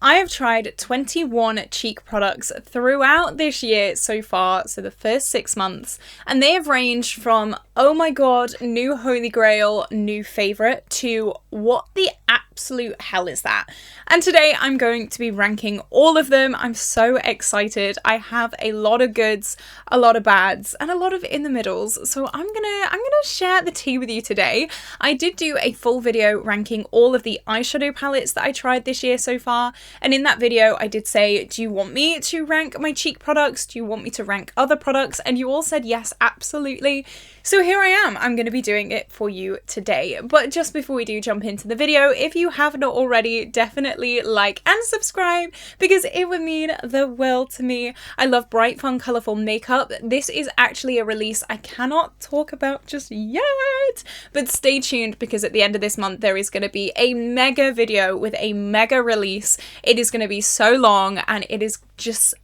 I have tried 21 cheek products throughout this year so far, so the first 6 months, and they have ranged from, oh my god, new holy grail, new favourite, to what the absolute hell is that? And today I'm going to be ranking all of them. I'm so excited. I have a lot of goods, a lot of bads, and a lot of in the middles, so I'm gonna share the tea with you today. I did do a full video ranking all of the eyeshadow palettes that I tried this year so far, and in that video I did say, do you want me to rank my cheek products? Do you want me to rank other products? And you all said yes, absolutely. So here I am. I'm going to be doing it for you today. But just before we do jump into the video, if you have not already, definitely like and subscribe because it would mean the world to me. I love bright, fun, colourful makeup. This is actually a release I cannot talk about just yet, but stay tuned because at the end of this month there is going to be a mega video with a mega release. It is going to be so long and it is just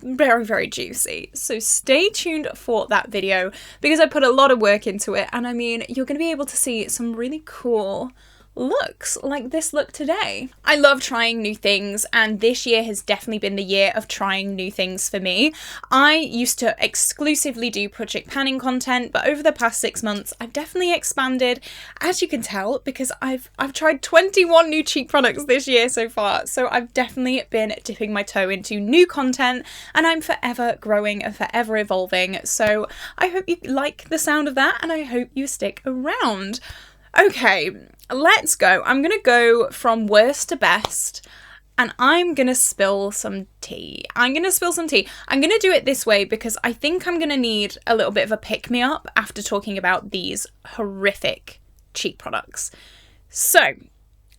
very, very juicy. So stay tuned for that video because I put a lot of work into it, and I mean, you're going to be able to see some really cool looks like this look today. I love trying new things, and this year has definitely been the year of trying new things for me. I used to exclusively do project panning content, but over the past 6 months I've definitely expanded, as you can tell, because I've tried 21 new cheek products this year so far. So I've definitely been dipping my toe into new content, and I'm forever growing and forever evolving. So I hope you like the sound of that, and I hope you stick around. Okay, let's go. I'm going to go from worst to best, and I'm going to spill some tea. I'm going to do it this way because I think I'm going to need a little bit of a pick-me-up after talking about these horrific cheek products. So,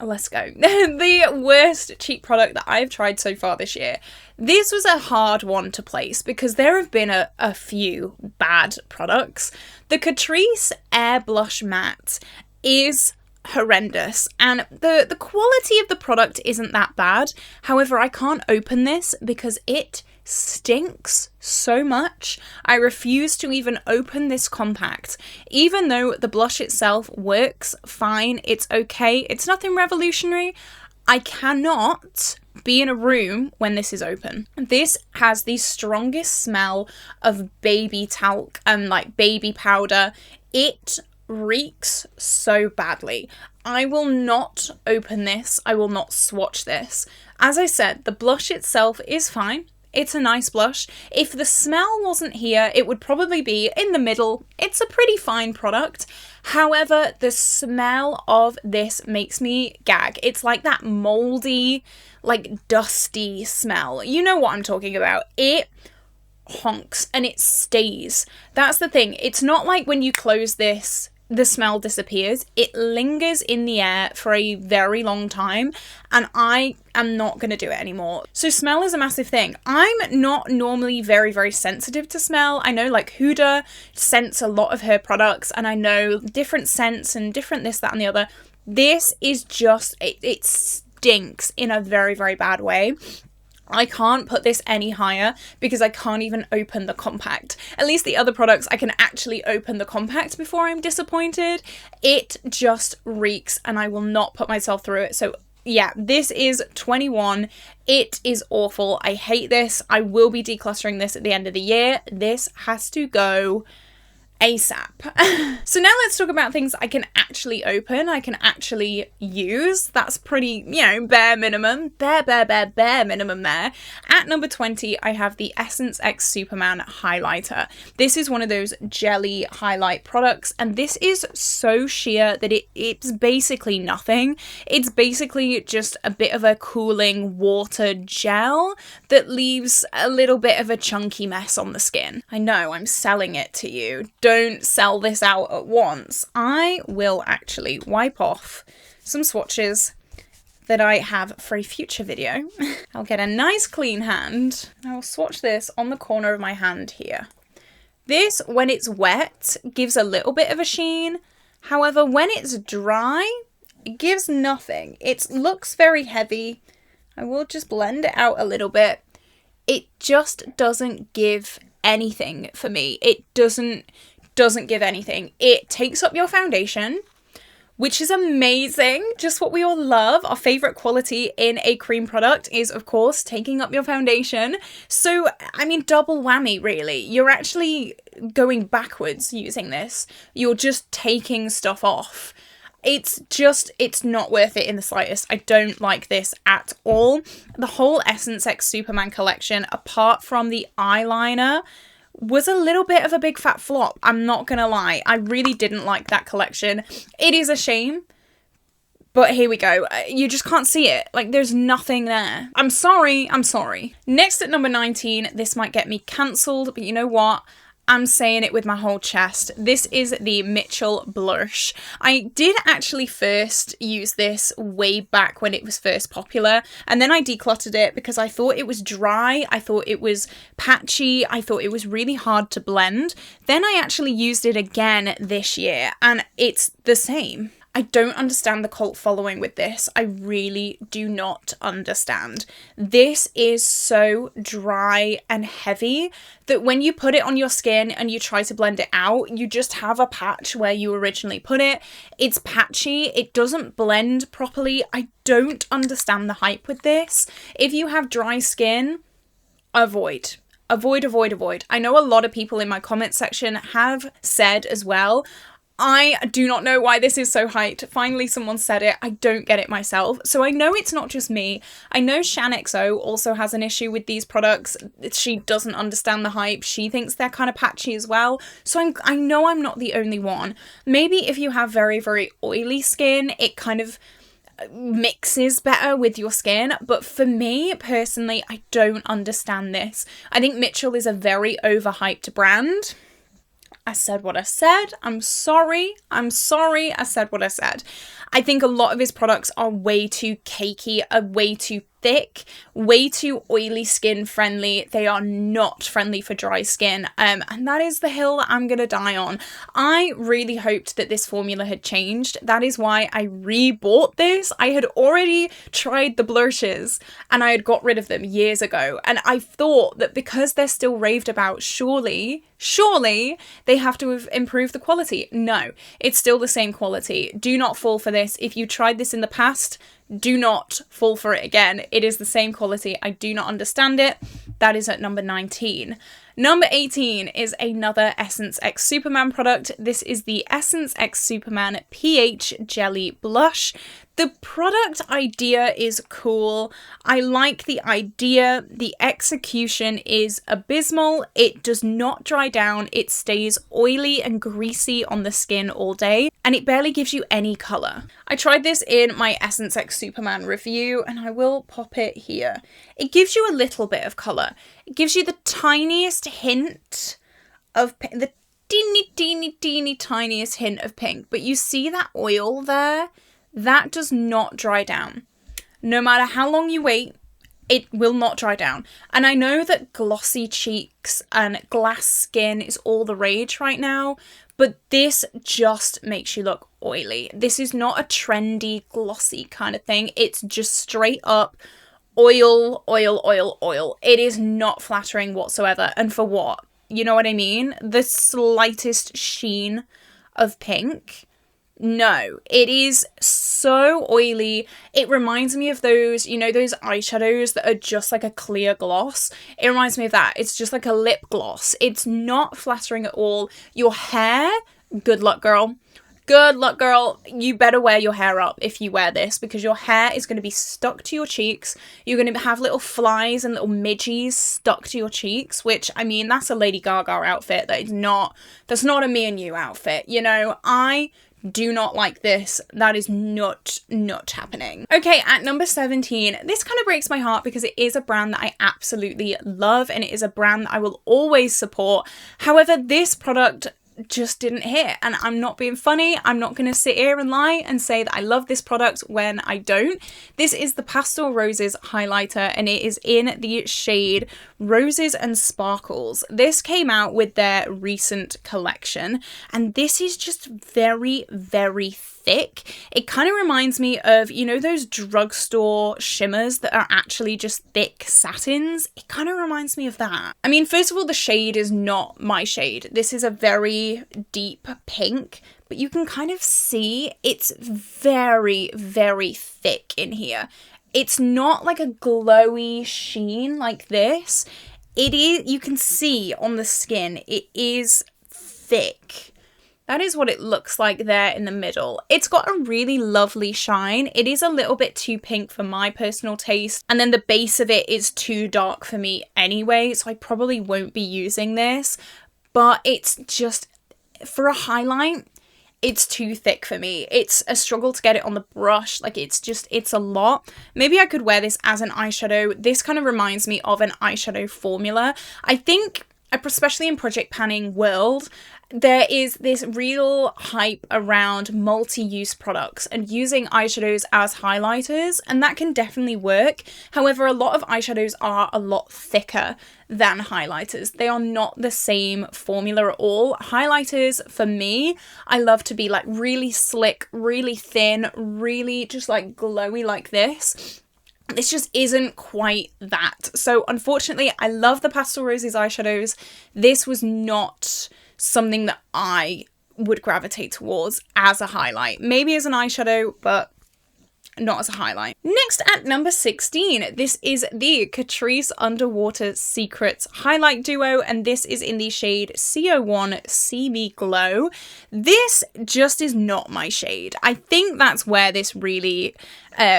let's go. The worst cheek product that I've tried so far this year. This was a hard one to place because there have been a few bad products. The Catrice Air Blush Matte is horrendous, and the quality of the product isn't that bad. However, I can't open this because it stinks so much. I refuse to even open this compact. Even though the blush itself works fine, it's okay, it's nothing revolutionary, I cannot be in a room when this is open. This has the strongest smell of baby talc and like baby powder. It reeks so badly. I will not open this. I will not swatch this. As I said, the blush itself is fine. It's a nice blush. If the smell wasn't here, it would probably be in the middle. It's a pretty fine product. However, the smell of this makes me gag. It's like that moldy, like dusty smell. You know what I'm talking about. It honks and it stays. That's the thing. It's not like when you close this, the smell disappears. It lingers in the air for a very long time, and I am not going to do it anymore. So smell is a massive thing. I'm not normally very, very sensitive to smell. I know like Huda scents a lot of her products, and I know different scents and different this, that, and the other. This is just, it stinks in a very, very bad way. I can't put this any higher because I can't even open the compact. At least the other products, I can actually open the compact before I'm disappointed. It just reeks and I will not put myself through it. So yeah, this is 21. It is awful. I hate this. I will be decluttering this at the end of the year. This has to go ASAP. So now let's talk about things I can actually open, I can actually use. That's pretty, you know, bare minimum. Bare minimum there. At number 20, I have the Essence X Superman highlighter. This is one of those jelly highlight products, and this is so sheer that it's basically nothing. It's basically just a bit of a cooling water gel that leaves a little bit of a chunky mess on the skin. I know, I'm selling it to you. Don't sell this out at once. I will actually wipe off some swatches that I have for a future video. I'll get a nice clean hand. I will swatch this on the corner of my hand here. This, when it's wet, gives a little bit of a sheen. However, when it's dry, it gives nothing. It looks very heavy. I will just blend it out a little bit. It just doesn't give anything for me. It doesn't give anything. It takes up your foundation, which is amazing. Just what we all love. Our favorite quality in a cream product is, of course, taking up your foundation. So, I mean, double whammy, really. You're actually going backwards using this. You're just taking stuff off. It's not worth it in the slightest. I don't like this at all. The whole Essence X Superman collection, apart from the eyeliner, was a little bit of a big fat flop. I'm not gonna lie. I really didn't like that collection. It is a shame, but here we go. You just can't see it. Like, there's nothing there. I'm sorry. Next at number 19, this might get me cancelled, but you know what? I'm saying it with my whole chest. This is the Mitchell Blush. I did actually first use this way back when it was first popular, and then I decluttered it because I thought it was dry, I thought it was patchy, I thought it was really hard to blend. Then I actually used it again this year, and it's the same. I don't understand the cult following with this. I really do not understand. This is so dry and heavy that when you put it on your skin and you try to blend it out, you just have a patch where you originally put it. It's patchy. It doesn't blend properly. I don't understand the hype with this. If you have dry skin, avoid. Avoid. I know a lot of people in my comment section have said as well, I do not know why this is so hyped. Finally, someone said it. I don't get it myself. So I know it's not just me. I know ShanXO also has an issue with these products. She doesn't understand the hype. She thinks they're kind of patchy as well. So I know I'm not the only one. Maybe if you have very, very oily skin, it kind of mixes better with your skin, but for me personally, I don't understand this. I think Mitchell is a very overhyped brand. I said what I said. I'm sorry. I said what I said. I think a lot of his products are way too cakey, are way too thick, way too oily skin friendly. They are not friendly for dry skin. And that is the hill that I'm gonna die on. I really hoped that this formula had changed. That is why I rebought this. I had already tried the blushes and I had got rid of them years ago. And I thought that because they're still raved about, surely they have to have improved the quality. No, it's still the same quality. Do not fall for this. If you tried this in the past, do not fall for it again. It is the same quality. I do not understand it. That is at number 19. Number 18 is another Essence X Superman product. This is the Essence X Superman pH Jelly Blush. The product idea is cool. I like the idea. The execution is abysmal. It does not dry down. It stays oily and greasy on the skin all day, and it barely gives you any colour. I tried this in my Essence X Superman review, and I will pop it here. It gives you a little bit of colour. It gives you the tiniest hint of the teeny tiniest hint of pink, but you see that oil there? That does not dry down. No matter how long you wait, it will not dry down. And I know that glossy cheeks and glass skin is all the rage right now, but this just makes you look oily. This is not a trendy, glossy kind of thing. It's just straight up oil. It is not flattering whatsoever. And for what? You know what I mean? The slightest sheen of pink. No, it is so oily. It reminds me of those, you know, those eyeshadows that are just like a clear gloss. It reminds me of that. It's just like a lip gloss. It's not flattering at all. Your hair, good luck, girl. Good luck, girl. You better wear your hair up if you wear this, because your hair is going to be stuck to your cheeks. You're going to have little flies and little midgies stuck to your cheeks, which, I mean, that's a Lady Gaga outfit. That's not a me and you outfit. You know, I do not like this. That is not happening. Okay, at number 17, this kind of breaks my heart because it is a brand that I absolutely love and it is a brand that I will always support. However, this product just didn't hit, and I'm not being funny. I'm not going to sit here and lie and say that I love this product when I don't. This is the Pastel Roses highlighter, and it is in the shade Roses and Sparkles. This came out with their recent collection, and this is just very, very thick. It kind of reminds me of, you know, those drugstore shimmers that are actually just thick satins. It kind of reminds me of that. I mean, first of all, the shade is not my shade. This is a very deep pink, but you can kind of see it's very, very thick in here. It's not like a glowy sheen like this. It is, you can see on the skin, it is thick. That is what it looks like there in the middle. It's got a really lovely shine. It is a little bit too pink for my personal taste. And then the base of it is too dark for me anyway, so I probably won't be using this. But it's just, for a highlight, it's too thick for me. It's a struggle to get it on the brush. Like, it's a lot. Maybe I could wear this as an eyeshadow. This kind of reminds me of an eyeshadow formula. I think, especially in project panning world, there is this real hype around multi-use products and using eyeshadows as highlighters, and that can definitely work. However, a lot of eyeshadows are a lot thicker than highlighters. They are not the same formula at all. Highlighters, for me, I love to be like really slick, really thin, really just like glowy like this. This just isn't quite that. So unfortunately, I love the Pastel Roses eyeshadows. This was not something that I would gravitate towards as a highlight. Maybe as an eyeshadow, but not as a highlight. Next at number 16, this is the Catrice Underwater Secrets Highlight Duo, and this is in the shade CO1 CB Glow. This just is not my shade. I think that's where this really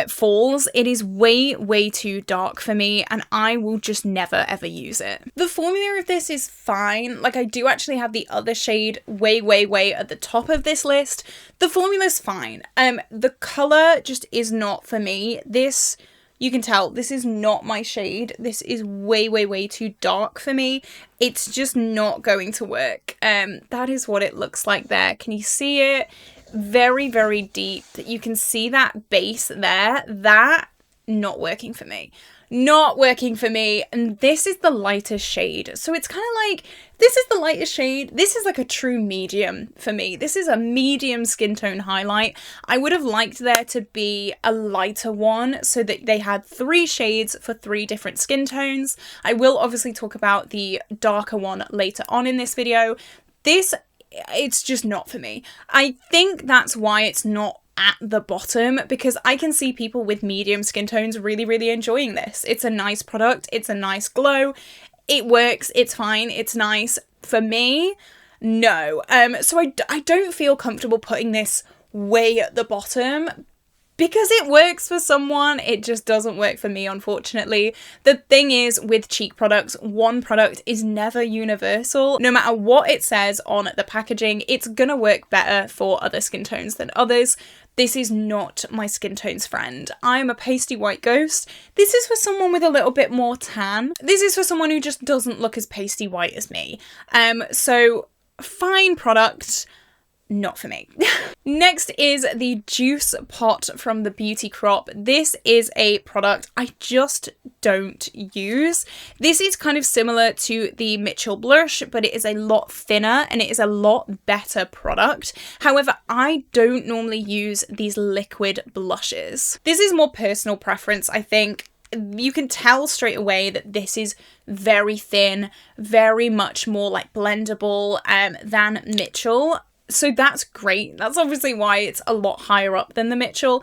falls. It is way, way too dark for me, and I will just never ever use it. The formula of this is fine. Like, I do actually have the other shade way, way, way at the top of this list. The formula's fine. The color just is not for me. This, you can tell, this is not my shade. This is way, way, way too dark for me. It's just not going to work. That is what it looks like there. Can you see it? Very, very deep. You can see that base there. That, not working for me. Not working for me. And this is the lightest shade. So it's kind of like, this is the lightest shade. This is like a true medium for me. This is a medium skin tone highlight. I would have liked there to be a lighter one so that they had 3 shades for 3 different skin tones. I will obviously talk about the darker one later on in this video. This, it's just not for me. I think that's why it's not at the bottom, because I can see people with medium skin tones really, really enjoying this. It's a nice product. It's a nice glow. It works. It's fine. It's nice. For me, no. So I don't feel comfortable putting this way at the bottom. Because it works for someone, it just doesn't work for me, unfortunately. The thing is, with cheek products, one product is never universal. No matter what it says on the packaging, it's gonna work better for other skin tones than others. This is not my skin tone's friend. I'm a pasty white ghost. This is for someone with a little bit more tan. This is for someone who just doesn't look as pasty white as me. So, fine product. Not for me. Next is the Juice Pot from the Beauty Crop. This is a product I just don't use. This is kind of similar to the Mitchell blush, but it is a lot thinner and it is a lot better product. However, I don't normally use these liquid blushes. This is more personal preference, I think. You can tell straight away that this is very thin, very much more like blendable than Mitchell. So that's great. That's obviously why it's a lot higher up than the Mitchell.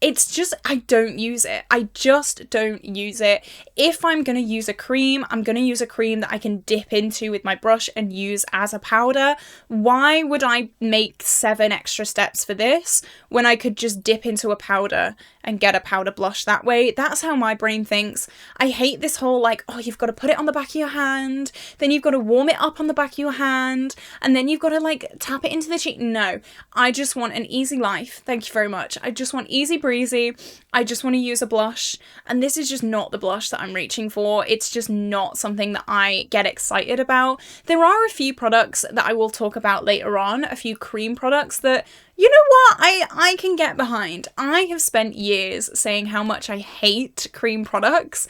It's just, I don't use it. I just don't use it. If I'm going to use a cream, I'm going to use a cream that I can dip into with my brush and use as a powder. Why would I make 7 extra steps for this when I could just dip into a powder and get a powder blush that way? That's how my brain thinks. I hate this whole like, oh, you've got to put it on the back of your hand, then you've got to warm it up on the back of your hand, and then you've got to like tap it into the cheek. No, I just want an easy life. Thank you very much. I just want easy breezy. I just want to use a blush, and this is just not the blush that I'm reaching for. It's just not something that I get excited about. There are a few products that I will talk about later on, a few cream products that, you know what, I can get behind. I have spent years saying how much I hate cream products.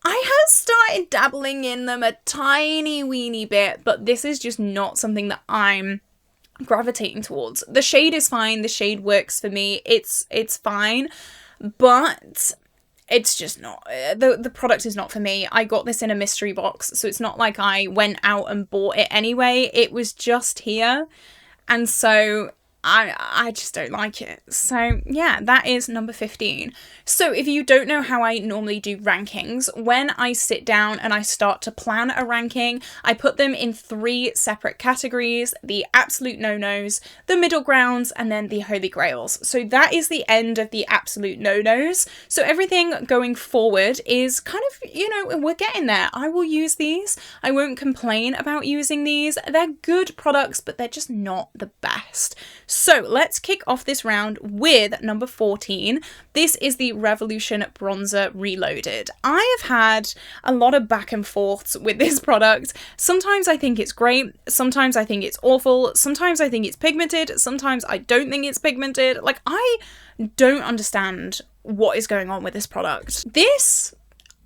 I have started dabbling in them a tiny weeny bit, but this is just not something that I'm gravitating towards. The shade is fine. The shade works for me. It's fine, but it's just not, the product is not for me. I got this in a mystery box, so it's not like I went out and bought it anyway. It was just here. And so I just don't like it. So yeah, that is number 15. So if you don't know how I normally do rankings, when I sit down and I start to plan a ranking, I put them in 3 separate categories: the absolute no-nos, the middle grounds, and then the holy grails. So that is the end of the absolute no-nos. So everything going forward is kind of, you know, we're getting there. I will use these. I won't complain about using these. They're good products, but they're just not the best. So let's kick off this round with number 14. This is the Revolution Bronzer Reloaded. I have had a lot of back and forths with this product. Sometimes I think it's great, sometimes I think it's awful, sometimes I think it's pigmented, sometimes I don't think it's pigmented. Like, I don't understand what is going on with this product. This,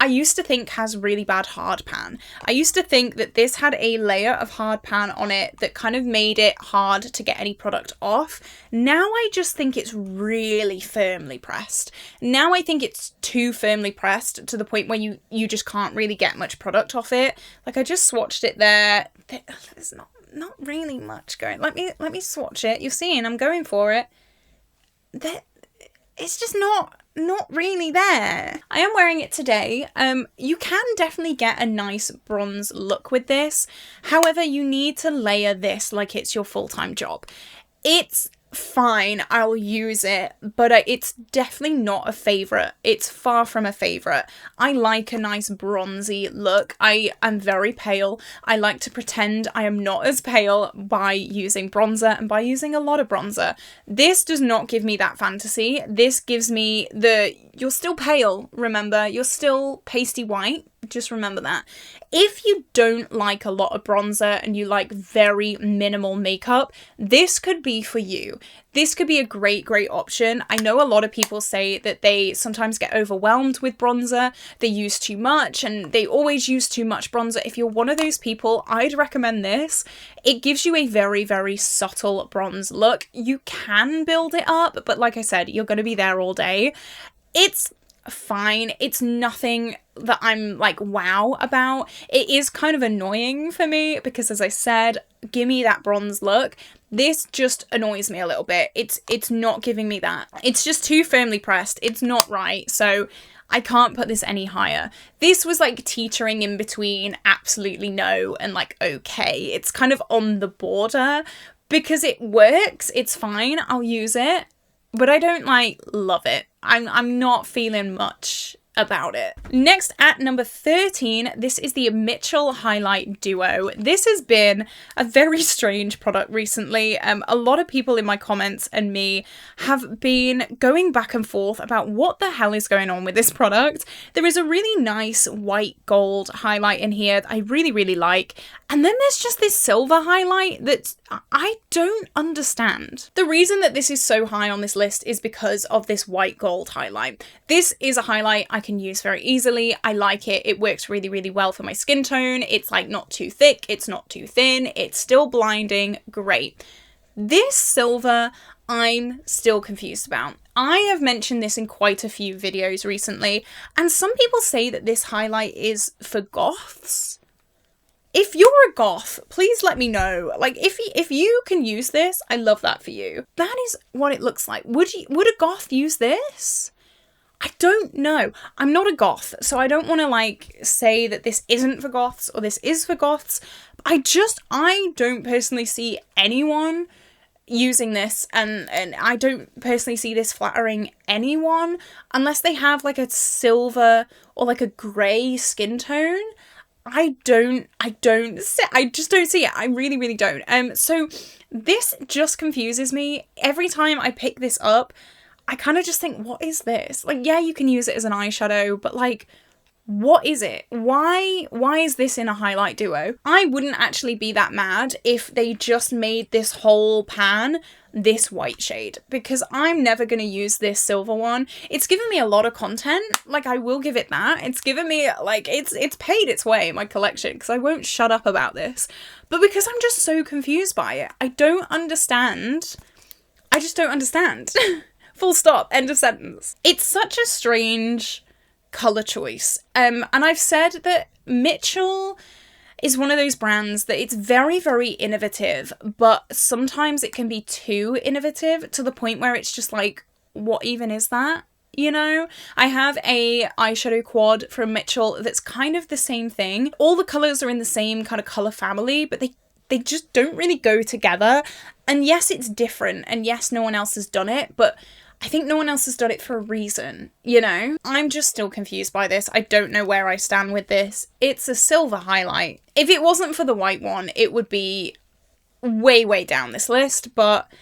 I used to think, has really bad hard pan. I used to think that this had a layer of hard pan on it that kind of made it hard to get any product off. Now I just think it's really firmly pressed. Now I think it's too firmly pressed to the point where you just can't really get much product off it. Like, I just swatched it there. There's not really much going. Let me swatch it. You're seeing I'm going for it. It's just not really there. I am wearing it today. You can definitely get a nice bronze look with this. However, you need to layer this like it's your full-time job. It's fine, I'll use it, but it's definitely not a favourite. It's far from a favourite. I like a nice bronzy look. I am very pale. I like to pretend I am not as pale by using bronzer and by using a lot of bronzer. This does not give me that fantasy. This gives me you're still pale, remember, you're still pasty white. Just remember that. If you don't like a lot of bronzer and you like very minimal makeup, this could be for you. This could be a great option. I know a lot of people say that they sometimes get overwhelmed with bronzer, they use too much, and they always use too much bronzer. If you're one of those people, I'd recommend this. It gives you a very subtle bronze look. You can build it up, but like I said, you're going to be there all day. It's fine. It's nothing that I'm like wow about. It is kind of annoying for me because, as I said, give me that bronze look. This just annoys me a little bit. It's not giving me that. It's just too firmly pressed. It's not right. So I can't put this any higher. This was like teetering in between absolutely no and like okay. It's kind of on the border because it works. It's fine. I'll use it. But I don't like love it. I'm not feeling much about it. Next at number 13, this is the Mitchell Highlight Duo. This has been a very strange product recently. A lot of people in my comments and me have been going back and forth about what the hell is going on with this product. There is a really nice white gold highlight in here that I really like. And then there's just this silver highlight that I don't understand. The reason that this is so high on this list is because of this white gold highlight. This is a highlight I can use very easily. I like it. It works really well for my skin tone. It's like not too thick. It's not too thin. It's still blinding. Great. This silver, I'm still confused about. I have mentioned this in quite a few videos recently, and some people say that this highlight is for goths. If you're a goth, please let me know. Like, if you can use this, I love that for you. That is what it looks like. Would a goth use this? I don't know. I'm not a goth, so I don't want to like say that this isn't for goths or this is for goths. I don't personally see anyone using this, and I don't personally see this flattering anyone unless they have like a silver or like a grey skin tone. I just don't see it. I really don't. So this just confuses me. Every time I pick this up, I kind of just think, what is this? Like, yeah, you can use it as an eyeshadow, but like, what is it? Why is this in a highlight duo? I wouldn't actually be that mad if they just made this whole pan this white shade, because I'm never going to use this silver one. It's given me a lot of content, like I will give it that. It's given me like, it's paid its way in my collection, because I won't shut up about this. But because I'm just so confused by it, I don't understand. I just don't understand. Full stop, end of sentence. It's such a strange colour choice. And I've said that Mitchell, is one of those brands that it's very, very innovative, but sometimes it can be too innovative to the point where it's just like, what even is that? You know, I have a eyeshadow quad from Mitchell that's kind of the same thing. All the colours are in the same kind of colour family, but they just don't really go together. And yes, it's different. And yes, no one else has done it, but I think no one else has done it for a reason, you know? I'm just still confused by this. I don't know where I stand with this. It's a silver highlight. If it wasn't for the white one, it would be way, way down this list, but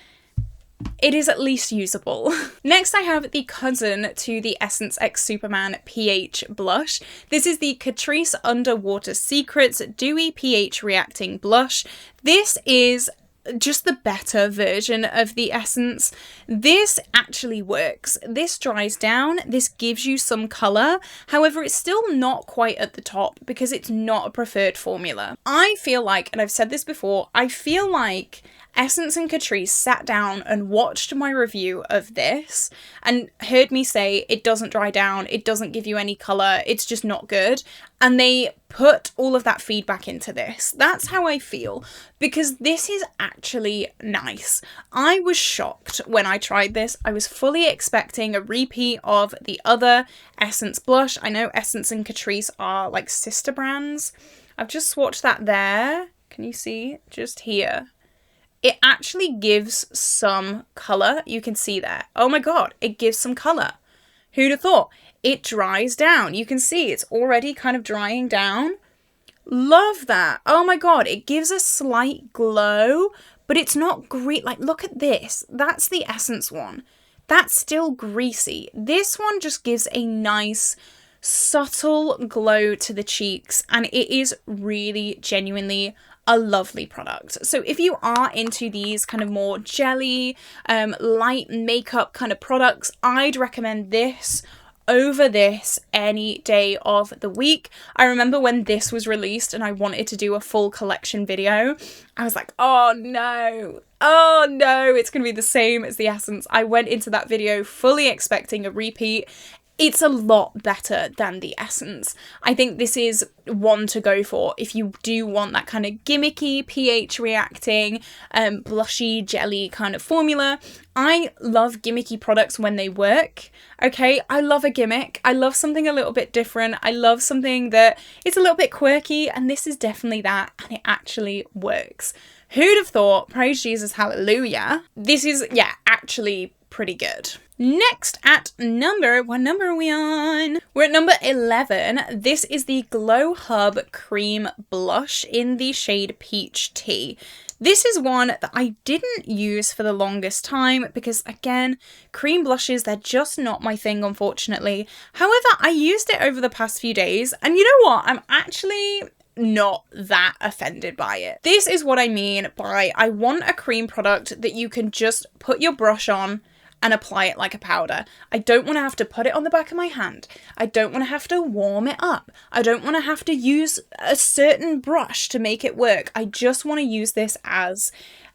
it is at least usable. Next, I have the cousin to the Essence X Superman PH blush. This is the Catrice Underwater Secrets Dewy pH Reacting Blush. This is just the better version of the Essence. This actually works. This dries down, this gives you some colour, however it's still not quite at the top because it's not a preferred formula. I feel like, and I've said this before, I feel like Essence and Catrice sat down and watched my review of this and heard me say it doesn't dry down, it doesn't give you any colour, it's just not good. And they put all of that feedback into this. That's how I feel, because this is actually nice. I was shocked when I tried this. I was fully expecting a repeat of the other Essence blush. I know Essence and Catrice are like sister brands. I've just swatched that there. Can you see? Just here. It actually gives some colour. You can see there. Oh my god, it gives some colour. Who'd have thought? It dries down. You can see it's already kind of drying down. Love that. Oh my god, it gives a slight glow, but it's not great. Like, look at this. That's the Essence one. That's still greasy. This one just gives a nice, subtle glow to the cheeks, and it is really genuinely a lovely product. So if you are into these kind of more jelly, light makeup kind of products, I'd recommend this over this any day of the week. I remember when this was released and I wanted to do a full collection video, I was like, oh no, it's gonna be the same as the Essence. I went into that video fully expecting a repeat. It's a lot better than the Essence. I think this is one to go for if you do want that kind of gimmicky, pH reacting, blushy, jelly kind of formula. I love gimmicky products when they work, okay? I love a gimmick. I love something a little bit different. I love something that is a little bit quirky, and this is definitely that, and it actually works. Who'd have thought? Praise Jesus, hallelujah. This is, yeah, actually pretty good. Next at what number are we on? We're at number 11. This is the Glow Hub Cream Blush in the shade Peach Tea. This is one that I didn't use for the longest time because, again, cream blushes, they're just not my thing, unfortunately. However, I used it over the past few days, and you know what? I'm actually not that offended by it. This is what I mean by I want a cream product that you can just put your brush on and apply it like a powder. I don't want to have to put it on the back of my hand. I don't want to have to warm it up. I don't want to have to use a certain brush to make it work. I just want to use this as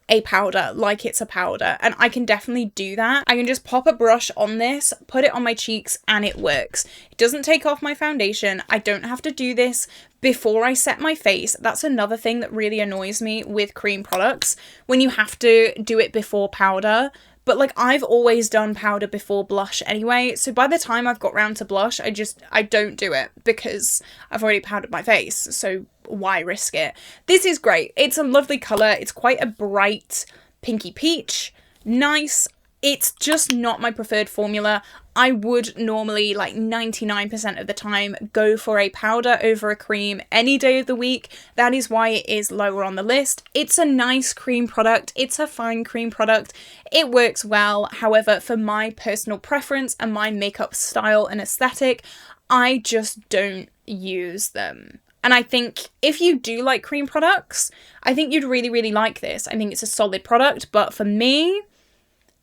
a powder, like it's a powder, and I can definitely do that. I can just pop a brush on this, put it on my cheeks, and it works. It doesn't take off my foundation. I don't have to do this before I set my face. That's another thing that really annoys me with cream products, when you have to do it before powder. But like, I've always done powder before blush anyway, so by the time I've got round to blush, I don't do it because I've already powdered my face, so why risk it? This is great. It's a lovely colour. It's quite a bright pinky peach. Nice. It's just not my preferred formula. I would normally, like 99% of the time, go for a powder over a cream any day of the week. That is why it is lower on the list. It's a nice cream product. It's a fine cream product. It works well. However, for my personal preference and my makeup style and aesthetic, I just don't use them. And I think if you do like cream products, I think you'd really, really like this. I think it's a solid product, but for me,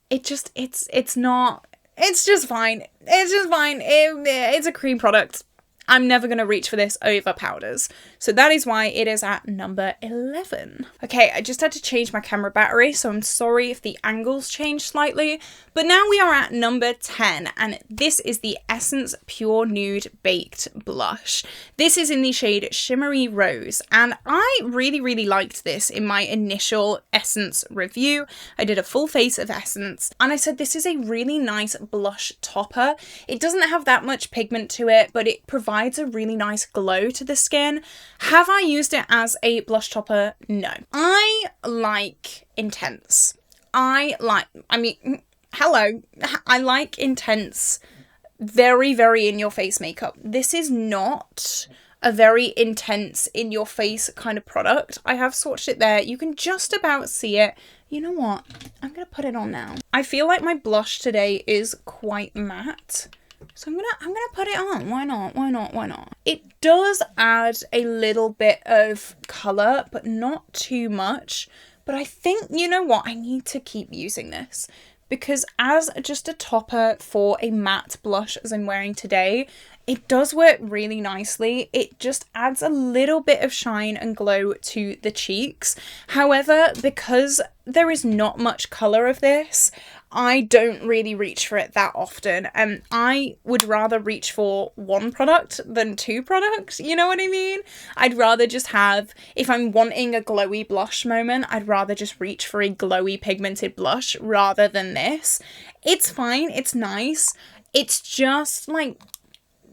it's just fine. It's just fine. It's a cream product. I'm never going to reach for this over powders. So that is why it is at number 11. Okay, I just had to change my camera battery, so I'm sorry if the angles changed slightly. But now we are at number 10, and this is the Essence Pure Nude Baked Blush. This is in the shade Shimmery Rose, and I really liked this in my initial Essence review. I did a full face of Essence, and I said this is a really nice blush topper. It doesn't have that much pigment to it, but it provides a really nice glow to the skin. Have I used it as a blush topper? No. I like intense. I like intense, very in your face makeup. This is not a very intense in your face kind of product. I have swatched it there. You can just about see it. You know what? I'm gonna put it on now. I feel like my blush today is quite matte. So I'm gonna put it on. Why not? It does add a little bit of colour, but not too much. But I think, you know what? I need to keep using this. Because as just a topper for a matte blush as I'm wearing today, it does work really nicely. It just adds a little bit of shine and glow to the cheeks. However, because there is not much colour of this, I don't really reach for it that often. And I would rather reach for one product than two products. You know what I mean? I'd rather just have, if I'm wanting a glowy blush moment, I'd rather just reach for a glowy pigmented blush rather than this. It's fine. It's nice. It's just like,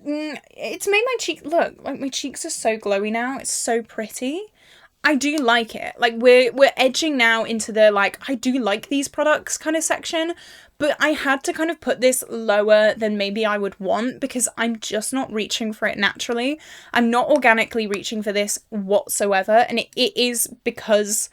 it's made my cheek look like my cheeks are so glowy now. It's so pretty. I do like it. Like we're edging now into the like, I do like these products kind of section, but I had to kind of put this lower than maybe I would want because I'm just not reaching for it naturally. I'm not organically reaching for this whatsoever, and it is because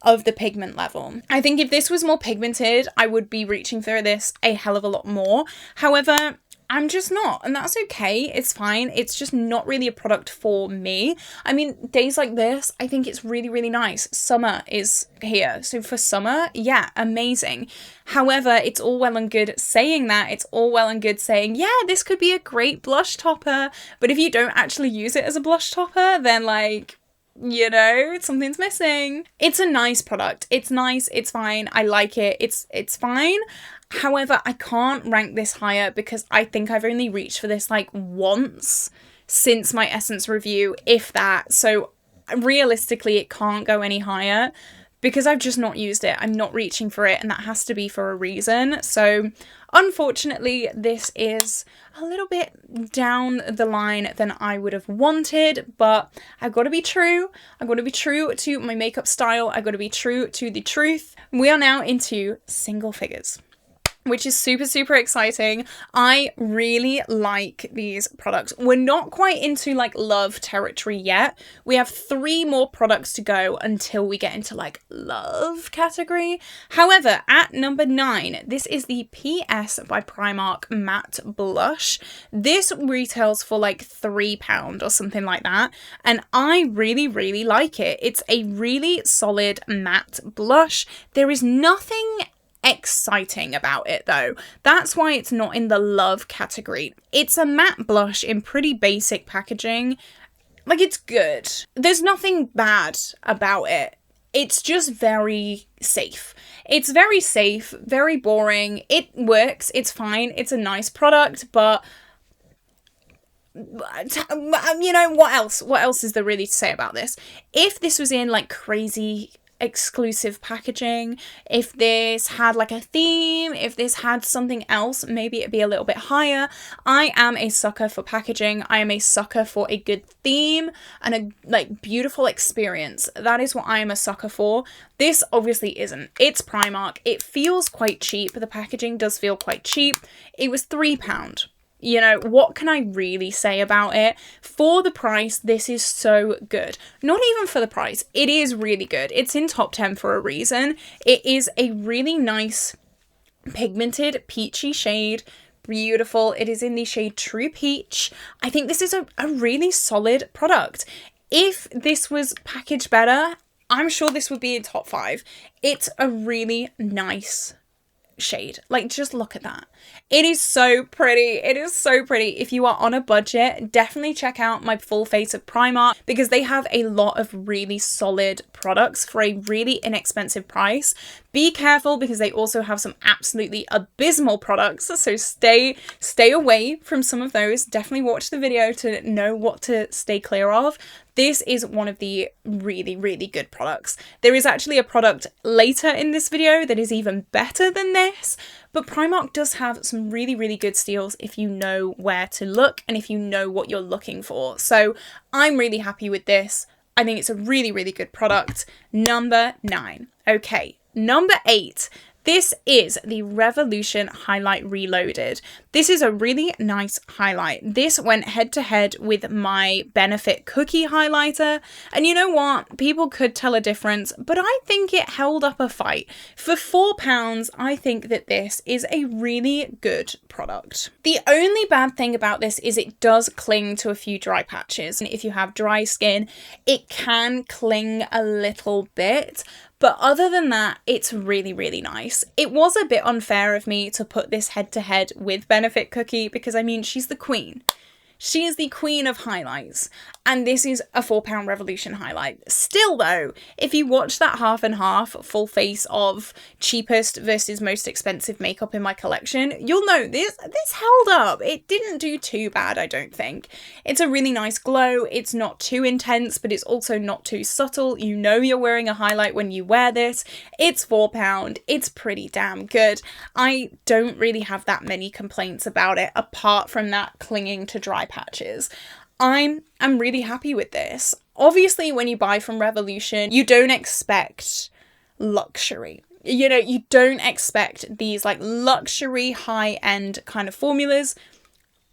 of the pigment level. I think if this was more pigmented, I would be reaching for this a hell of a lot more. However, I'm just not, and that's okay. It's fine. It's just not really a product for me. I mean, days like this, I think it's really nice. Summer is here. So for summer, yeah, amazing. However, it's all well and good saying that. It's all well and good saying, yeah, this could be a great blush topper. But if you don't actually use it as a blush topper, then like, you know, something's missing. It's a nice product. It's nice. It's fine. I like it. It's fine. However, I can't rank this higher because I think I've only reached for this like once since my Essence review, if that. So realistically, it can't go any higher because I've just not used it. I'm not reaching for it, and that has to be for a reason. So unfortunately, this is a little bit down the line than I would have wanted, but I've got to be true. I've got to be true to my makeup style. I've got to be true to the truth. We are now into single figures, which is super exciting. I really like these products. We're not quite into like love territory yet. We have 3 more products to go until we get into like love category. However, at number 9, this is the PS by Primark Matte Blush. This retails for like £3 or something like that, and I really like it. It's a really solid matte blush. There is nothing exciting about it though. That's why it's not in the love category. It's a matte blush in pretty basic packaging. Like, it's good. There's nothing bad about it. It's just very safe. It's very safe, very boring. It works, it's fine, it's a nice product, but you know, what else is there really to say about this? If this was in like crazy exclusive packaging, if this had like a theme, if this had something else, maybe it'd be a little bit higher. I am a sucker for packaging. I am a sucker for a good theme and a like beautiful experience. That is what I am a sucker for. This obviously isn't. It's Primark. It feels quite cheap. The packaging does feel quite cheap. It was £3. You know, what can I really say about it? For the price, this is so good. Not even for the price. It is really good. It's in top 10 for a reason. It is a really nice pigmented peachy shade. Beautiful. It is in the shade True Peach. I think this is a really solid product. If this was packaged better, I'm sure this would be in top 5. It's a really nice shade. Like, just look at that. It is so pretty. It is so pretty. If you are on a budget, definitely check out my Full Face of Primark because they have a lot of really solid products for a really inexpensive price. Be careful because they also have some absolutely abysmal products, so stay away from some of those. Definitely watch the video to know what to stay clear of. This is one of the really, really good products. There is actually a product later in this video that is even better than this, but Primark does have some really, really good steals if you know where to look and if you know what you're looking for. So I'm really happy with this. I think it's a really, really good product. Number 9. Okay, number 8. This is the Revolution Highlight Reloaded. This is a really nice highlight. This went head to head with my Benefit Cookie highlighter. And you know what? People could tell a difference, but I think it held up a fight. For £4, I think that this is a really good product. The only bad thing about this is it does cling to a few dry patches. And if you have dry skin, it can cling a little bit. But other than that, it's really, really nice. It was a bit unfair of me to put this head to head with Benefit Cookie because, I mean, she's the queen. She is the queen of highlights, and this is a £4 Revolution highlight. Still though, if you watch that half and half full face of cheapest versus most expensive makeup in my collection, you'll know this held up. It didn't do too bad, I don't think. It's a really nice glow. It's not too intense, but it's also not too subtle. You know you're wearing a highlight when you wear this. It's £4. It's pretty damn good. I don't really have that many complaints about it, apart from that clinging to dry patches. I'm really happy with this. Obviously, when you buy from Revolution, you don't expect luxury. You know, you don't expect these like luxury high-end kind of formulas.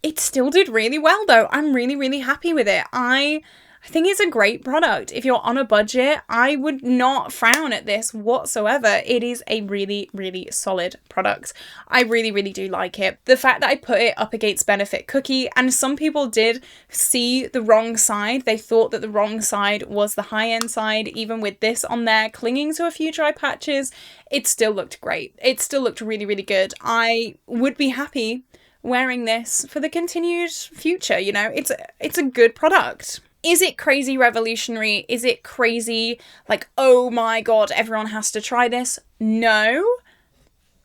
It still did really well though. I'm really, really happy with it. I think it's a great product. If you're on a budget, I would not frown at this whatsoever. It is a really, really solid product. I really, really do like it. The fact that I put it up against Benefit Cookie, and some people did see the wrong side. They thought that the wrong side was the high-end side. Even with this on there, clinging to a few dry patches, it still looked great. It still looked really, really good. I would be happy wearing this for the continued future. You know, it's a good product. Is it crazy revolutionary? Is it crazy, like, oh my god, everyone has to try this? No,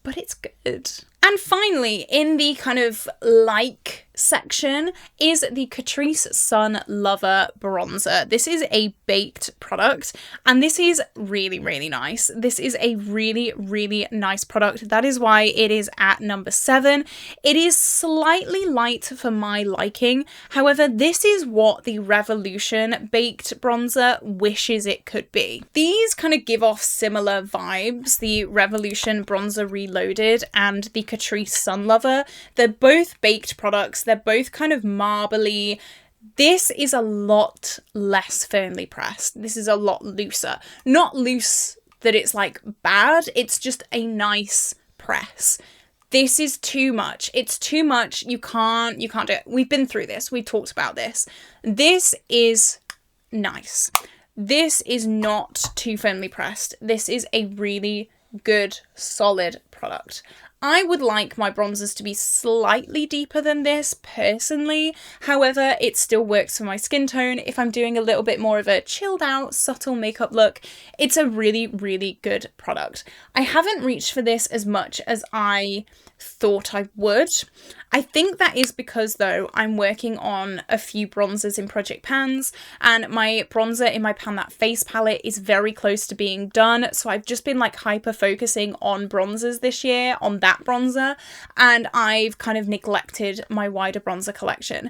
but it's good. And finally, in the kind of like section is the Catrice Sun Lover Bronzer. This is a baked product, and this is really, really nice. This is a really, really nice product. That is why it is at number 7. It is slightly light for my liking. However, this is what the Revolution baked bronzer wishes it could be. These kind of give off similar vibes, the Revolution Bronzer Reloaded and the Catrice Sun Lover. They're both baked products. They're both kind of marbly. This is a lot less firmly pressed. This is a lot looser. Not loose that it's like bad. It's just a nice press. This is too much. It's too much. You can't do it. We've been through this. We talked about this. This is nice. This is not too firmly pressed. This is a really good, solid product. I would like my bronzers to be slightly deeper than this personally. However, it still works for my skin tone. If I'm doing a little bit more of a chilled out, subtle makeup look, it's a really, really good product. I haven't reached for this as much as I thought I would. I think that is because though I'm working on a few bronzers in Project Pans, and my bronzer in my Pan That Face palette is very close to being done, so I've just been like hyper focusing on bronzers this year, on that bronzer, and I've kind of neglected my wider bronzer collection.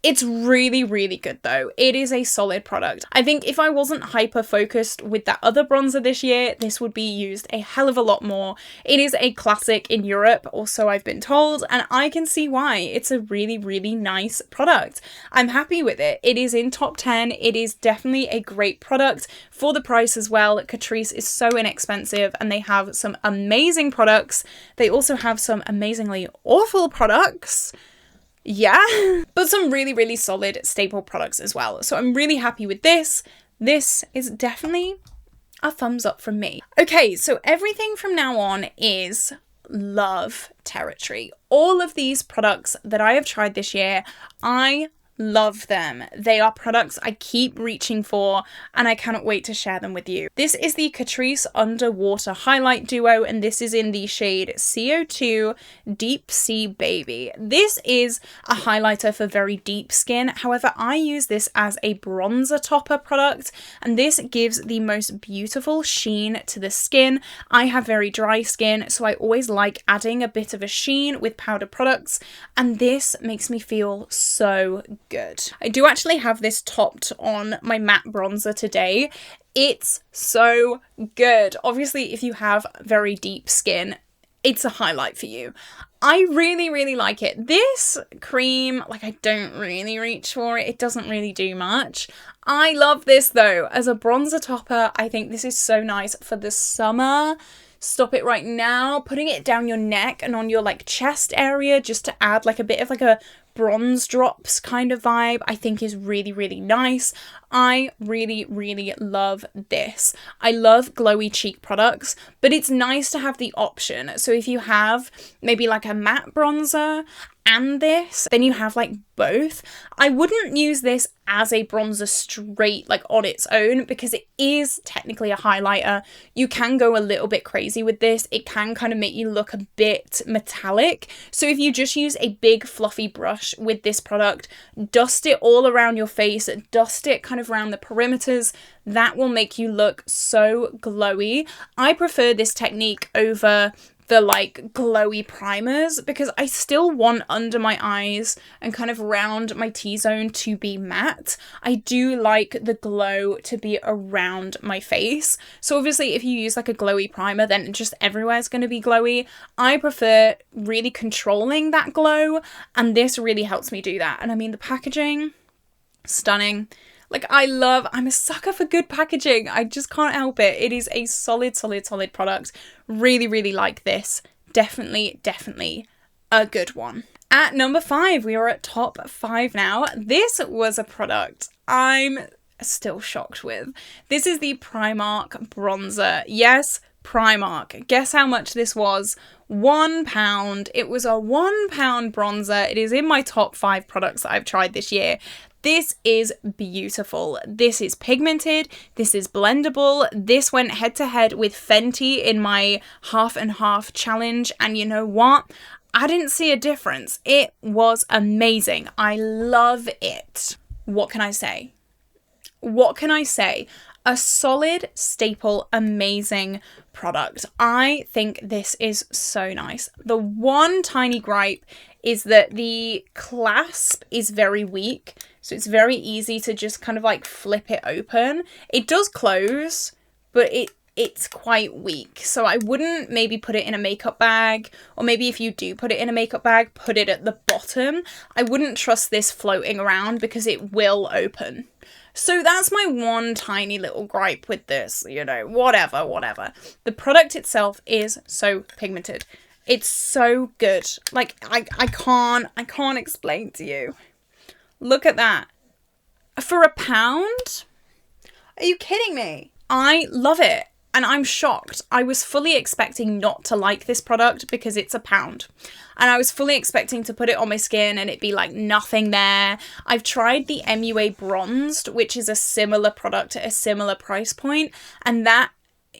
It's really, really good though. It is a solid product. I think if I wasn't hyper focused with that other bronzer this year, this would be used a hell of a lot more. It is a classic in Europe, also I've been told, and I can see why. It's a really, really nice product. I'm happy with it. It is in top 10. It is definitely a great product for the price as well. Catrice is so inexpensive and they have some amazing products. They also have some amazingly awful products. Yeah, but some really, really solid staple products as well. So I'm really happy with this. This is definitely a thumbs up from me. Okay, so everything from now on is love territory. All of these products that I have tried this year, I love them. They are products I keep reaching for, and I cannot wait to share them with you. This is the Catrice Underwater Highlight Duo, and this is in the shade CO2 Deep Sea Baby. This is a highlighter for very deep skin. However, I use this as a bronzer topper product, and this gives the most beautiful sheen to the skin. I have very dry skin, so I always like adding a bit of a sheen with powder products, and this makes me feel so good. I do actually have this topped on my matte bronzer today. It's so good. Obviously, if you have very deep skin, it's a highlight for you. I really like it. This cream, like, I don't really reach for it. It doesn't really do much. I love this though. As a bronzer topper, I think this is so nice for the summer. Stop it right now. Putting it down your neck and on your like chest area just to add like a bit of like a bronze drops kind of vibe, I think is really nice. I really love this. I love glowy cheek products, but it's nice to have the option. So if you have maybe like a matte bronzer and this, then you have like both. I wouldn't use this as a bronzer straight like on its own because it is technically a highlighter. You can go a little bit crazy with this. It can kind of make you look a bit metallic. So if you just use a big fluffy brush with this product, dust it all around your face, dust it kind of around the perimeters, that will make you look so glowy. I prefer this technique over the like glowy primers because I still want under my eyes and kind of around my T-zone to be matte. I do like the glow to be around my face. So obviously if you use like a glowy primer, then just everywhere is going to be glowy. I prefer really controlling that glow, and this really helps me do that. And I mean, the packaging, stunning. Like, I'm a sucker for good packaging. I just can't help it. It is a solid product. Really like this. Definitely a good one. At number 5, we are at top 5 now. This was a product I'm still shocked with. This is the Primark bronzer. Yes, Primark. Guess how much this was? £1. It was a £1 bronzer. It is in my top 5 products that I've tried this year. This is beautiful. This is pigmented. This is blendable. This went head to head with Fenty in my half and half challenge. And you know what? I didn't see a difference. It was amazing. I love it. What can I say? What can I say? A solid, staple, amazing product. I think this is so nice. The one tiny gripe is that the clasp is very weak. So it's very easy to just kind of like flip it open. It does close, but it's quite weak. So I wouldn't maybe put it in a makeup bag, or maybe if you do put it in a makeup bag, put it at the bottom. I wouldn't trust this floating around because it will open. So that's my one tiny little gripe with this, you know, whatever. The product itself is so pigmented. It's so good. Like, I can't explain to you. Look at that. For £1? Are you kidding me? I love it. And I'm shocked. I was fully expecting not to like this product because it's £1. And I was fully expecting to put it on my skin and it be like nothing there. I've tried the MUA Bronzed, which is a similar product at a similar price point. And that,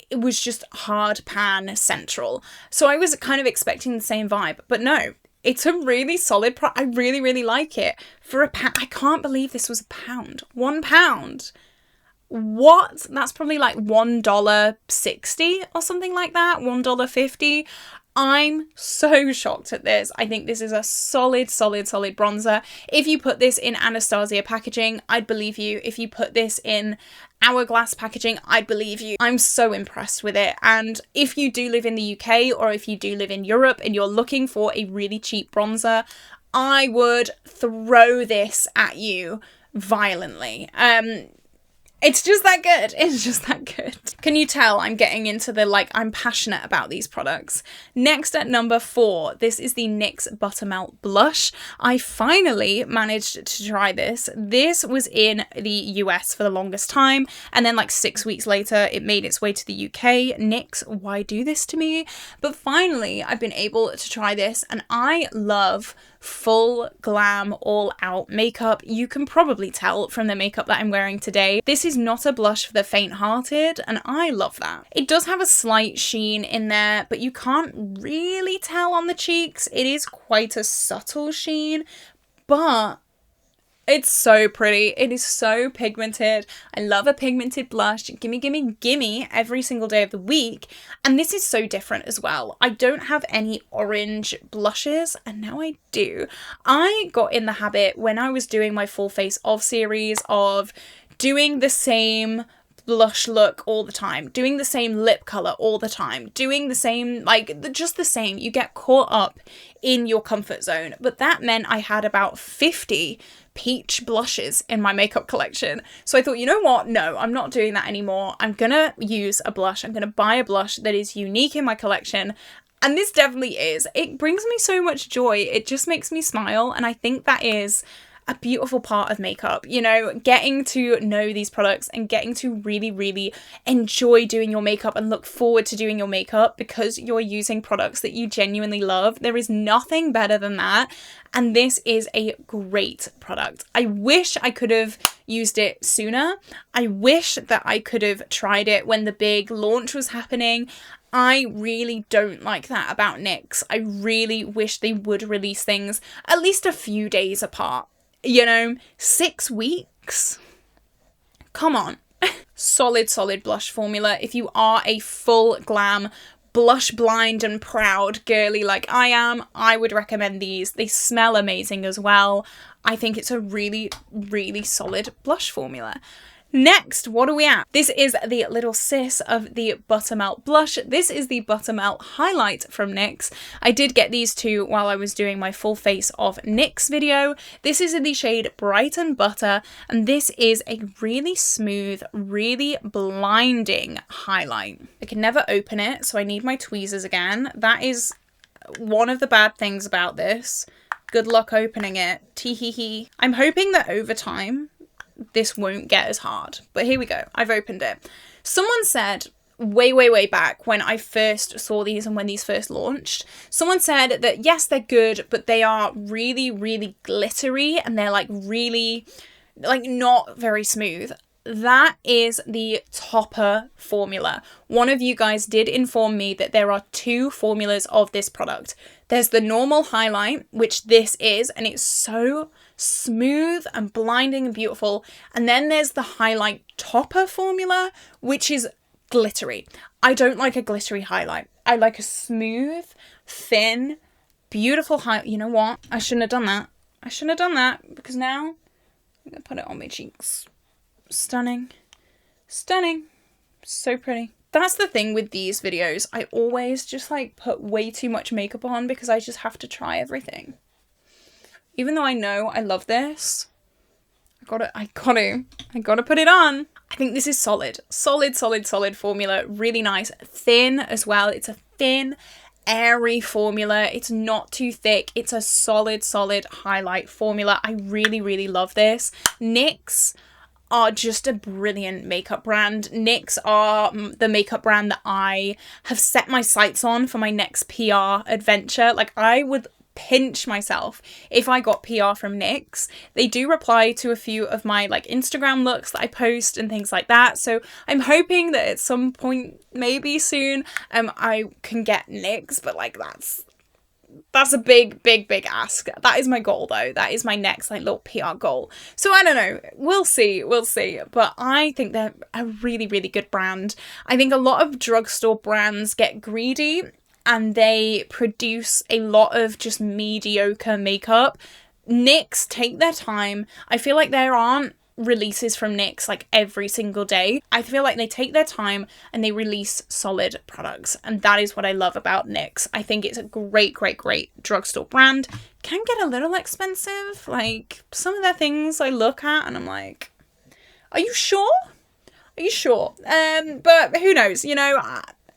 it was just hard pan central. So I was kind of expecting the same vibe. But no, it's a really solid product. I really like it. For £1, I can't believe this was £1. £1. What? That's probably like $1.60 or something like that. $1.50. I'm so shocked at this. I think this is a solid bronzer. If you put this in Anastasia packaging, I'd believe you. If you put this in Hourglass packaging, I'd believe you. I'm so impressed with it. And if you do live in the UK or if you do live in Europe and you're looking for a really cheap bronzer, I would throw this at you violently. It's just that good. It's just that good. Can you tell I'm getting into the, like, I'm passionate about these products. Next at number 4, this is the NYX Buttermelt Blush. I finally managed to try this. This was in the US for the longest time, and then like 6 weeks later, it made its way to the UK. NYX, why do this to me? But finally, I've been able to try this, and I love full glam all out makeup. You can probably tell from the makeup that I'm wearing today. This is not a blush for the faint-hearted, and I love that. It does have a slight sheen in there, but you can't really tell on the cheeks. It is quite a subtle sheen, but it's so pretty. It is so pigmented. I love a pigmented blush. Gimme, gimme, gimme every single day of the week. And this is so different as well. I don't have any orange blushes, and now I do. I got in the habit when I was doing my Full Face Of series of doing the same blush look all the time, doing the same lip color all the time, doing the same, like, just the same. You get caught up in your comfort zone. But that meant I had about 50 peach blushes in my makeup collection. So I thought, you know what? No, I'm not doing that anymore. I'm gonna use a blush. I'm gonna buy a blush that is unique in my collection. And this definitely is. It brings me so much joy. It just makes me smile. And I think that is a beautiful part of makeup, you know, getting to know these products and getting to really, really enjoy doing your makeup and look forward to doing your makeup because you're using products that you genuinely love. There is nothing better than that. And this is a great product. I wish I could have used it sooner. I wish that I could have tried it when the big launch was happening. I really don't like that about NYX. I really wish they would release things at least a few days apart. You know, 6 weeks? Come on. Solid blush formula. If you are a full glam, blush blind and proud girly like I am, I would recommend these. They smell amazing as well. I think it's a really, really solid blush formula. Next, what are we at? This is the little sis of the Buttermelt blush. This is the Buttermelt highlight from NYX. I did get these two while I was doing my Full Face Of NYX video. This is in the shade Bright and Butter, and this is a really smooth, really blinding highlight. I can never open it, so I need my tweezers again. That is one of the bad things about this. Good luck opening it. Tee-hee-hee. I'm hoping that over time, this won't get as hard, but here we go. I've opened it. Someone said way back when I first saw these and when these first launched, someone said that yes, they're good, but they are really glittery and they're like really like not very smooth. That is the topper formula. One of you guys did inform me that there are 2 formulas of this product. There's the normal highlight, which this is, and it's so smooth and blinding and beautiful. And then there's the highlight topper formula, which is glittery. I don't like a glittery highlight. I like a smooth, thin, beautiful highlight. You know what? I shouldn't have done that. I shouldn't have done that because now I'm going to put it on my cheeks. Stunning. Stunning. So pretty. That's the thing with these videos. I always just like put way too much makeup on because I just have to try everything. Even though I know I love this, I gotta put it on. I think this is solid. Solid formula. Really nice. Thin as well. It's a thin, airy formula. It's not too thick. It's a solid highlight formula. I really love this. NYX are just a brilliant makeup brand. NYX are the makeup brand that I have set my sights on for my next PR adventure. Like, I would pinch myself if I got PR from NYX. They do reply to a few of my like Instagram looks that I post and things like that. So I'm hoping that at some point, maybe soon, I can get NYX, but like that's a big ask. That is my goal though. That is my next like little PR goal. So I don't know. We'll see. But I think they're a really good brand. I think a lot of drugstore brands get greedy and they produce a lot of just mediocre makeup. NYX take their time. I feel like there aren't releases from NYX like every single day. I feel like they take their time and they release solid products, and that is what I love about NYX. I think it's a great drugstore brand. Can get a little expensive. Like some of their things I look at and I'm like, are you sure? Are you sure? But who knows, you know,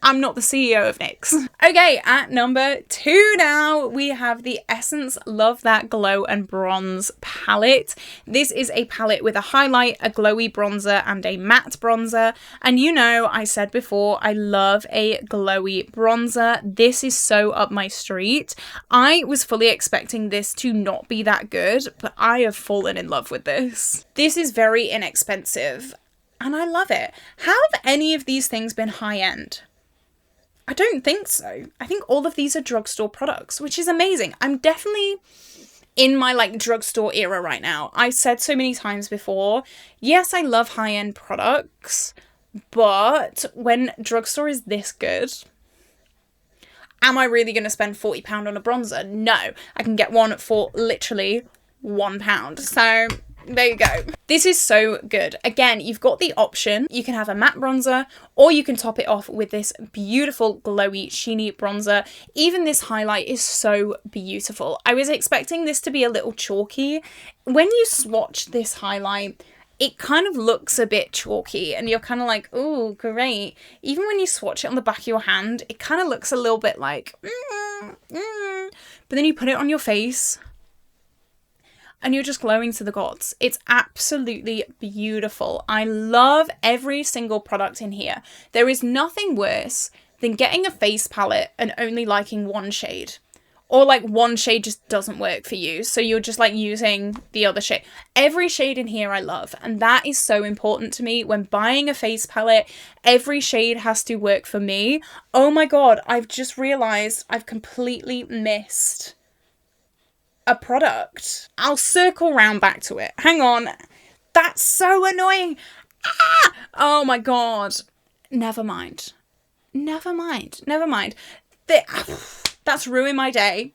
I'm not the CEO of NYX. Okay, at number 2 now, we have the Essence Love That Glow and Bronze palette. This is a palette with a highlight, a glowy bronzer, and a matte bronzer. And you know, I said before, I love a glowy bronzer. This is so up my street. I was fully expecting this to not be that good, but I have fallen in love with this. This is very inexpensive, and I love it. How have any of these things been high-end? I don't think so. I think all of these are drugstore products, which is amazing. I'm definitely in my like drugstore era right now. I've said so many times before, yes, I love high-end products, but when drugstore is this good, am I really going to spend £40 on a bronzer? No, I can get one for literally £1. So there you go. This is so good. Again, you've got the option. You can have a matte bronzer, or you can top it off with this beautiful glowy sheeny bronzer. Even this highlight is so beautiful. I was expecting this to be a little chalky. When you swatch this highlight, it kind of looks a bit chalky, and you're kind of like, oh, great. Even when you swatch it on the back of your hand, it kind of looks a little bit like, But then you put it on your face, and you're just glowing to the gods. It's absolutely beautiful. I love every single product in here. There is nothing worse than getting a face palette and only liking one shade. Or like one shade just doesn't work for you, so you're just like using the other shade. Every shade in here I love, and that is so important to me. When buying a face palette, every shade has to work for me. Oh my god, I've just realised I've completely missed a product. I'll circle round back to it. Hang on. That's so annoying. Ah! Oh my god. Never mind. Never mind. Never mind. That's ruined my day.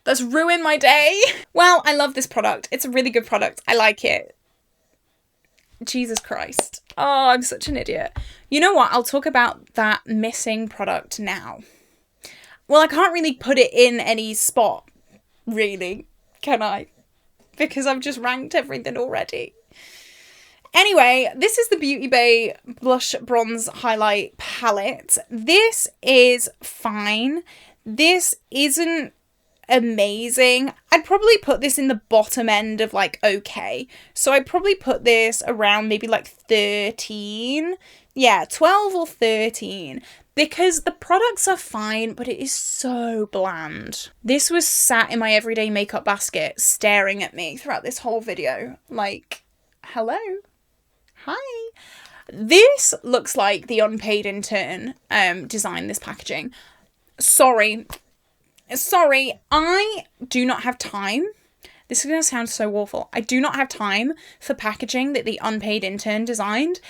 That's ruined my day. Well, I love this product. It's a really good product. I like it. Jesus Christ. Oh, I'm such an idiot. You know what? I'll talk about that missing product now. Well, I can't really put it in any spot, really, can I? Because I've just ranked everything already. Anyway, this is the Beauty Bay Blush Bronze Highlight Palette. This is fine. This isn't amazing. I'd probably put this in the bottom end of like okay. So I'd probably put this around maybe like 13. Yeah, 12 or 13. Because the products are fine, but it is so bland. This was sat in my everyday makeup basket staring at me throughout this whole video. Like, hello? Hi. This looks like the unpaid intern designed this packaging. Sorry, I do not have time. This is going to sound so awful. I do not have time for packaging that the unpaid intern designed.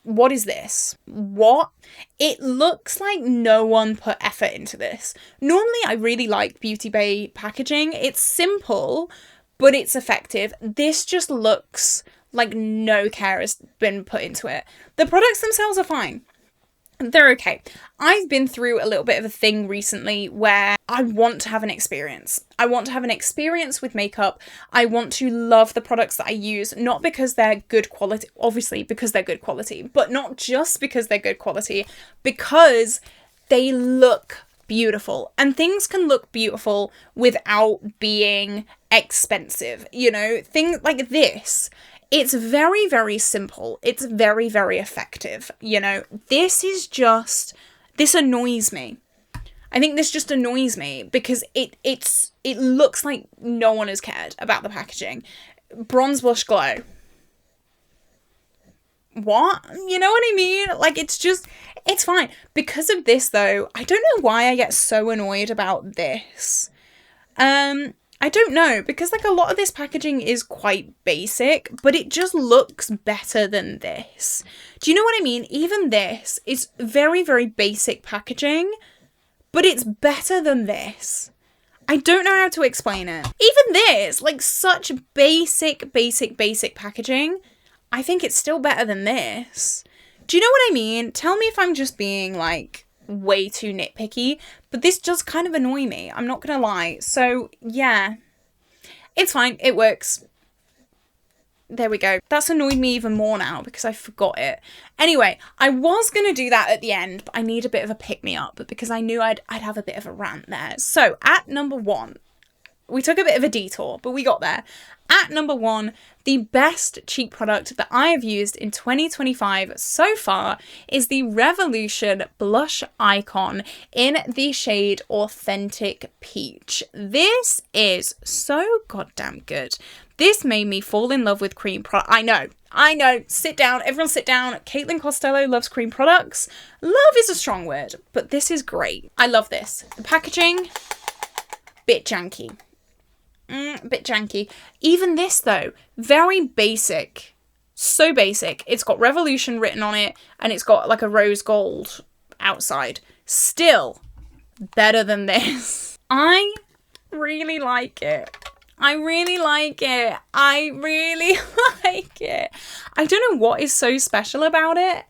What is this? What? It looks like no one put effort into this. Normally, I really like Beauty Bay packaging. It's simple, but it's effective. This just looks like no care has been put into it. The products themselves are fine. They're okay. I've been through a little bit of a thing recently where I want to have an experience. I want to have an experience with makeup. I want to love the products that I use, not because they're good quality, obviously because they're good quality, but not just because they're good quality, because they look beautiful. And things can look beautiful without being expensive, you know, things like this. It's very, very simple. It's very, very effective. You know, this annoys me. I think this just annoys me because it looks like no one has cared about the packaging. Bronze Blush Glow. What? You know what I mean? Like, it's fine. Because of this, though, I don't know why I get so annoyed about this. I don't know, because like a lot of this packaging is quite basic, but it just looks better than this. Do you know what I mean? Even this is very, very basic packaging, but it's better than this. I don't know how to explain it. Even this, like such basic packaging, I think it's still better than this. Do you know what I mean? Tell me if I'm just being like way too nitpicky, but this does kind of annoy me, I'm not gonna lie. So yeah, it's fine, it works. There we go. That's annoyed me even more now because I forgot it. Anyway, I was going to do that at the end, but I need a bit of a pick-me-up because I knew I'd have a bit of a rant there. So, at number 1, we took a bit of a detour, but we got there. At number 1, the best cheek product that I have used in 2025 so far is the Revolution Blush Icon in the shade Authentic Peach. This is so goddamn good. This made me fall in love with cream product. I know. Sit down. Everyone sit down. Caitlin Costello loves cream products. Love is a strong word, but this is great. I love this. The packaging, bit janky. Bit janky. Even this though, very basic. So basic. It's got Revolution written on it and it's got like a rose gold outside. Still better than this. I really like it. I really like it. I don't know what is so special about it,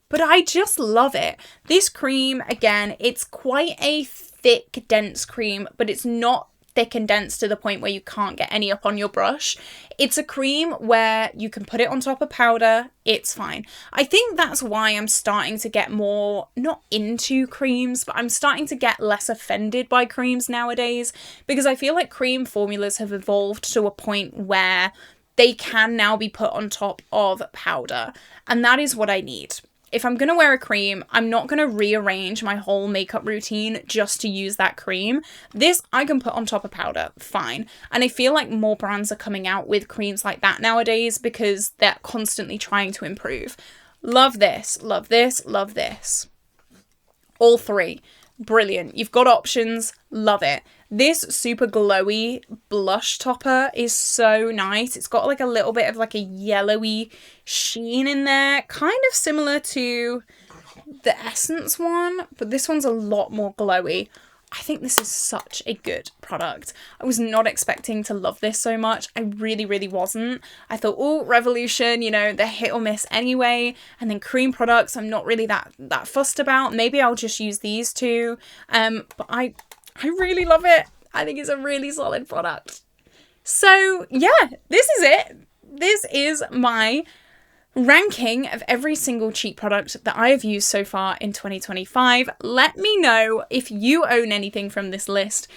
but I just love it. This cream, again, it's quite a thick, dense cream, but it's not thick and dense to the point where you can't get any up on your brush. It's a cream where you can put it on top of powder, it's fine. I think that's why I'm starting to get more, not into creams, but I'm starting to get less offended by creams nowadays, because I feel like cream formulas have evolved to a point where they can now be put on top of powder, and that is what I need. If I'm going to wear a cream, I'm not going to rearrange my whole makeup routine just to use that cream. This I can put on top of powder, fine. And I feel like more brands are coming out with creams like that nowadays because they're constantly trying to improve. Love this, love this, love this. All 3. Brilliant. You've got options. Love it. This super glowy blush topper is so nice. It's got like a little bit of like a yellowy sheen in there. Kind of similar to the Essence one, but this one's a lot more glowy. I think this is such a good product. I was not expecting to love this so much. I really, really wasn't. I thought, oh, Revolution, you know, they're hit or miss anyway. And then cream products, I'm not really that fussed about. Maybe I'll just use these two. But I really love it. I think it's a really solid product. So yeah, this is it. This is my ranking of every single cheek product that I have used so far in 2025. Let me know if you own anything from this list.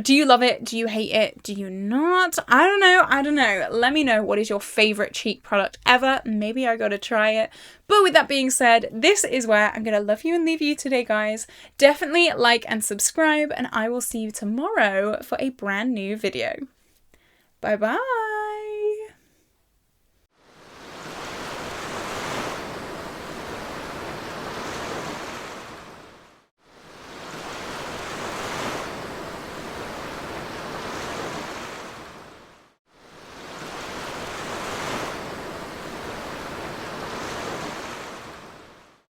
Do you love it? Do you hate it? Do you not? I don't know. Let me know what is your favorite cheek product ever. Maybe I gotta try it. But with that being said, this is where I'm gonna love you and leave you today, guys. Definitely like and subscribe, and I will see you tomorrow for a brand new video. Bye bye.